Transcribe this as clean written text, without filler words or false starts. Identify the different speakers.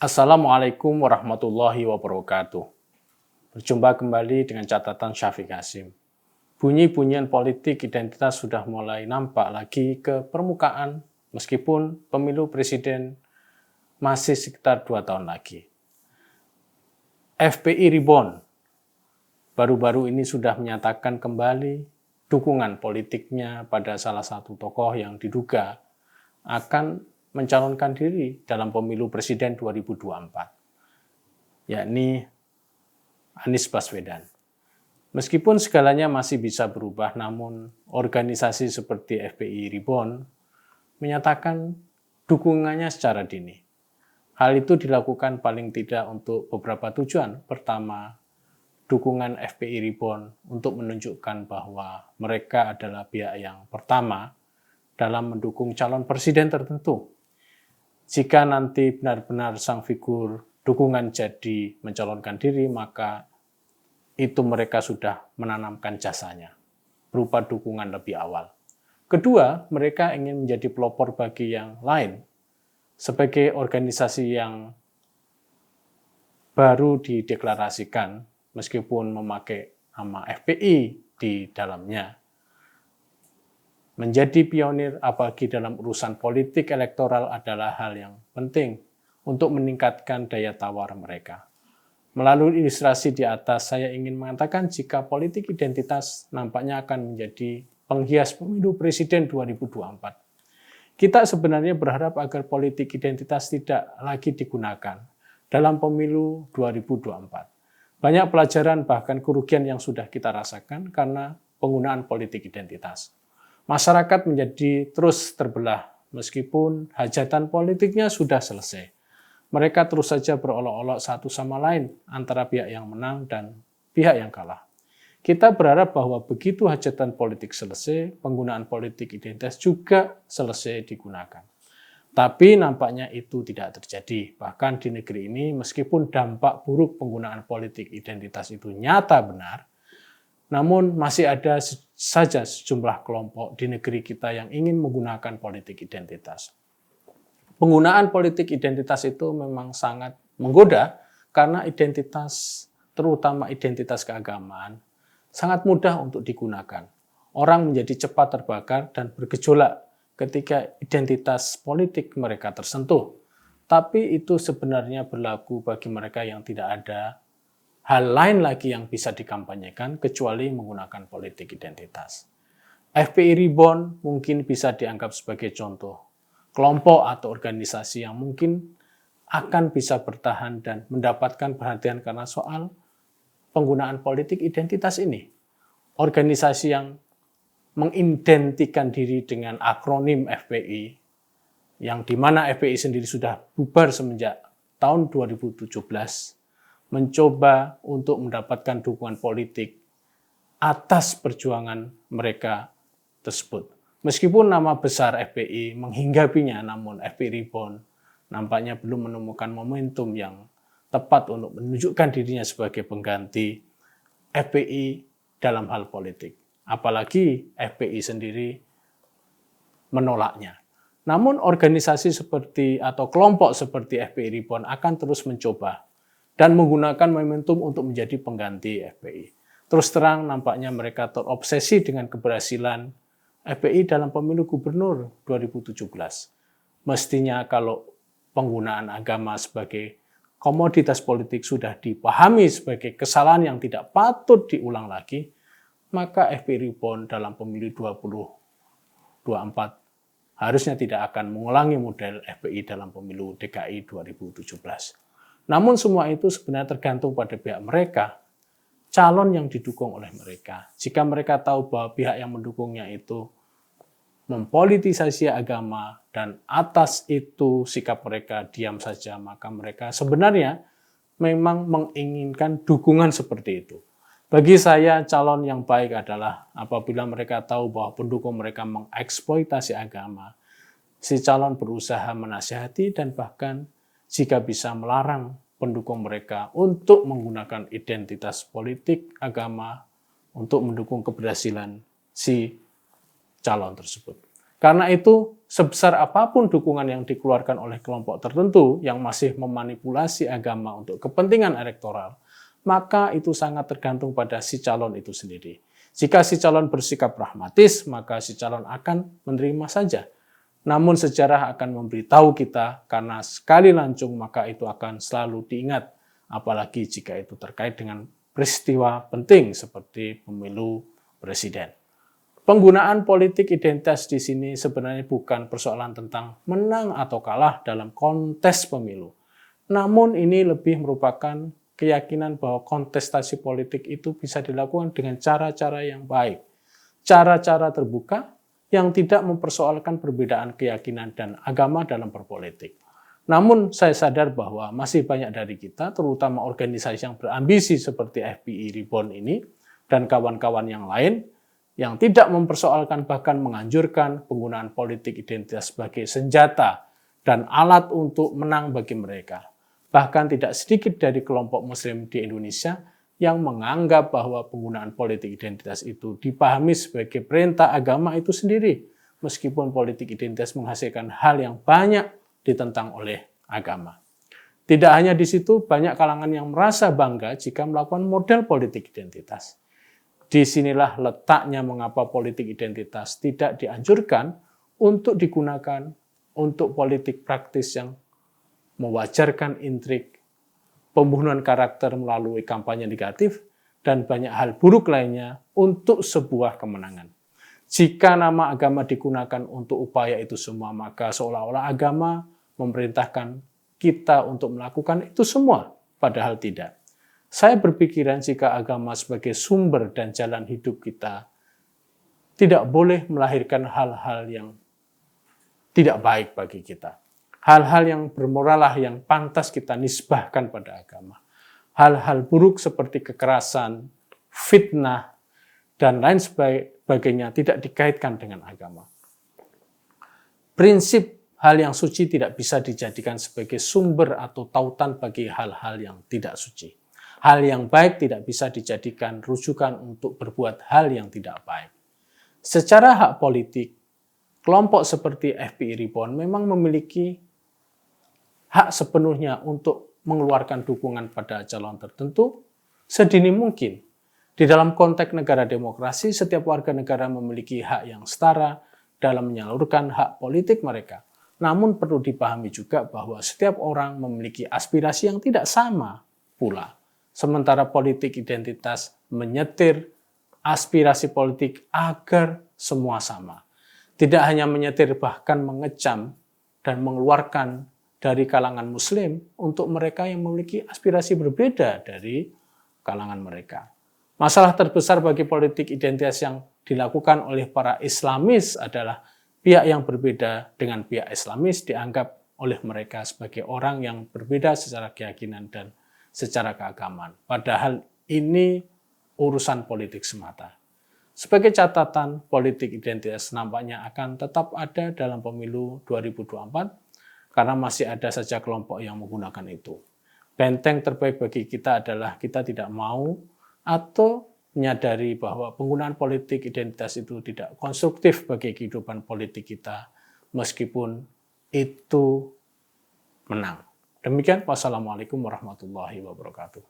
Speaker 1: Assalamualaikum warahmatullahi wabarakatuh. Berjumpa kembali dengan catatan Syafiq Hasim. Bunyi-bunyian politik identitas sudah mulai nampak lagi ke permukaan meskipun pemilu presiden masih sekitar 2 tahun lagi. FPI Reborn baru-baru ini sudah menyatakan kembali dukungan politiknya pada salah satu tokoh yang diduga akan mencalonkan diri dalam pemilu presiden 2024, yakni Anies Baswedan. Meskipun segalanya masih bisa berubah, namun organisasi seperti FPI Reborn menyatakan dukungannya secara dini. Hal itu dilakukan paling tidak untuk beberapa tujuan. Pertama, dukungan FPI Reborn untuk menunjukkan bahwa mereka adalah pihak yang pertama dalam mendukung calon presiden tertentu. Jika nanti benar-benar sang figur dukungan jadi mencalonkan diri, maka itu mereka sudah menanamkan jasanya berupa dukungan lebih awal. Kedua, mereka ingin menjadi pelopor bagi yang lain sebagai organisasi yang baru dideklarasikan meskipun memakai nama FPI di dalamnya. Menjadi pionir apalagi dalam urusan politik elektoral adalah hal yang penting untuk meningkatkan daya tawar mereka. Melalui ilustrasi di atas, saya ingin mengatakan jika politik identitas nampaknya akan menjadi penghias pemilu presiden 2024. Kita sebenarnya berharap agar politik identitas tidak lagi digunakan dalam pemilu 2024. Banyak pelajaran bahkan kerugian yang sudah kita rasakan karena penggunaan politik identitas. Masyarakat menjadi terus terbelah meskipun hajatan politiknya sudah selesai. Mereka terus saja berolok-olok satu sama lain antara pihak yang menang dan pihak yang kalah. Kita berharap bahwa begitu hajatan politik selesai, penggunaan politik identitas juga selesai digunakan. Tapi nampaknya itu tidak terjadi. Bahkan di negeri ini, meskipun dampak buruk penggunaan politik identitas itu nyata benar, namun masih ada saja sejumlah kelompok di negeri kita yang ingin menggunakan politik identitas. Penggunaan politik identitas itu memang sangat menggoda karena identitas, terutama identitas keagamaan, sangat mudah untuk digunakan. Orang menjadi cepat terbakar dan bergejolak ketika identitas politik mereka tersentuh. Tapi itu sebenarnya berlaku bagi mereka yang tidak ada hal lain lagi yang bisa dikampanyekan kecuali menggunakan politik identitas. FPI Reborn mungkin bisa dianggap sebagai contoh kelompok atau organisasi yang mungkin akan bisa bertahan dan mendapatkan perhatian karena soal penggunaan politik identitas ini. Organisasi yang mengidentikan diri dengan akronim FPI, yang dimana FPI sendiri sudah bubar semenjak tahun 2017, mencoba untuk mendapatkan dukungan politik atas perjuangan mereka tersebut. Meskipun nama besar FPI menghinggapinya, namun FPI Reborn nampaknya belum menemukan momentum yang tepat untuk menunjukkan dirinya sebagai pengganti FPI dalam hal politik. Apalagi FPI sendiri menolaknya. Namun organisasi seperti atau kelompok seperti FPI Reborn akan terus mencoba dan menggunakan momentum untuk menjadi pengganti FPI. Terus terang nampaknya mereka terobsesi dengan keberhasilan FPI dalam pemilu gubernur 2017. Mestinya kalau penggunaan agama sebagai komoditas politik sudah dipahami sebagai kesalahan yang tidak patut diulang lagi, maka FPI Reborn dalam pemilu 2024 harusnya tidak akan mengulangi model FPI dalam pemilu DKI 2017. Namun semua itu sebenarnya tergantung pada pihak mereka, calon yang didukung oleh mereka. Jika mereka tahu bahwa pihak yang mendukungnya itu mempolitisasi agama dan atas itu sikap mereka diam saja, maka mereka sebenarnya memang menginginkan dukungan seperti itu. Bagi saya, calon yang baik adalah apabila mereka tahu bahwa pendukung mereka mengeksploitasi agama, si calon berusaha menasihati dan bahkan jika bisa melarang pendukung mereka untuk menggunakan identitas politik agama untuk mendukung keberhasilan si calon tersebut. Karena itu, sebesar apapun dukungan yang dikeluarkan oleh kelompok tertentu yang masih memanipulasi agama untuk kepentingan elektoral, maka itu sangat tergantung pada si calon itu sendiri. Jika si calon bersikap pragmatis, maka si calon akan menerima saja. Namun sejarah akan memberitahu kita, karena sekali lancung maka itu akan selalu diingat, apalagi jika itu terkait dengan peristiwa penting seperti pemilu presiden. Penggunaan politik identitas di sini sebenarnya bukan persoalan tentang menang atau kalah dalam kontes pemilu. Namun ini lebih merupakan keyakinan bahwa kontestasi politik itu bisa dilakukan dengan cara-cara yang baik. Cara-cara terbuka yang tidak mempersoalkan perbedaan keyakinan dan agama dalam berpolitik. Namun saya sadar bahwa masih banyak dari kita, terutama organisasi yang berambisi seperti FPI Reborn ini dan kawan-kawan yang lain, yang tidak mempersoalkan bahkan menganjurkan penggunaan politik identitas sebagai senjata dan alat untuk menang bagi mereka. Bahkan tidak sedikit dari kelompok muslim di Indonesia yang menganggap bahwa penggunaan politik identitas itu dipahami sebagai perintah agama itu sendiri, meskipun politik identitas menghasilkan hal yang banyak ditentang oleh agama. Tidak hanya di situ, banyak kalangan yang merasa bangga jika melakukan model politik identitas. Disinilah letaknya mengapa politik identitas tidak dianjurkan untuk digunakan untuk politik praktis yang mewajarkan intrik, pembunuhan karakter melalui kampanye negatif, dan banyak hal buruk lainnya untuk sebuah kemenangan. Jika nama agama digunakan untuk upaya itu semua, maka seolah-olah agama memerintahkan kita untuk melakukan itu semua, padahal tidak. Saya berpikiran jika agama sebagai sumber dan jalan hidup kita tidak boleh melahirkan hal-hal yang tidak baik bagi kita. Hal-hal yang bermoralah yang pantas kita nisbahkan pada agama. Hal-hal buruk seperti kekerasan, fitnah, dan lain sebagainya tidak dikaitkan dengan agama. Prinsip hal yang suci tidak bisa dijadikan sebagai sumber atau tautan bagi hal-hal yang tidak suci. Hal yang baik tidak bisa dijadikan rujukan untuk berbuat hal yang tidak baik. Secara hak politik, kelompok seperti FPI Reborn memang memiliki hak sepenuhnya untuk mengeluarkan dukungan pada calon tertentu sedini mungkin. Di dalam konteks negara demokrasi, setiap warga negara memiliki hak yang setara dalam menyalurkan hak politik mereka. Namun perlu dipahami juga bahwa setiap orang memiliki aspirasi yang tidak sama pula. Sementara politik identitas menyetir aspirasi politik agar semua sama. Tidak hanya menyetir, bahkan mengecam dan mengeluarkan dari kalangan muslim untuk mereka yang memiliki aspirasi berbeda dari kalangan mereka. Masalah terbesar bagi politik identitas yang dilakukan oleh para Islamis adalah pihak yang berbeda dengan pihak Islamis dianggap oleh mereka sebagai orang yang berbeda secara keyakinan dan secara keagamaan. Padahal ini urusan politik semata. Sebagai catatan, politik identitas nampaknya akan tetap ada dalam pemilu 2024 karena masih ada saja kelompok yang menggunakan itu. Benteng terbaik bagi kita adalah kita tidak mau atau menyadari bahwa penggunaan politik identitas itu tidak konstruktif bagi kehidupan politik kita meskipun itu menang. Demikian, wassalamualaikum warahmatullahi wabarakatuh.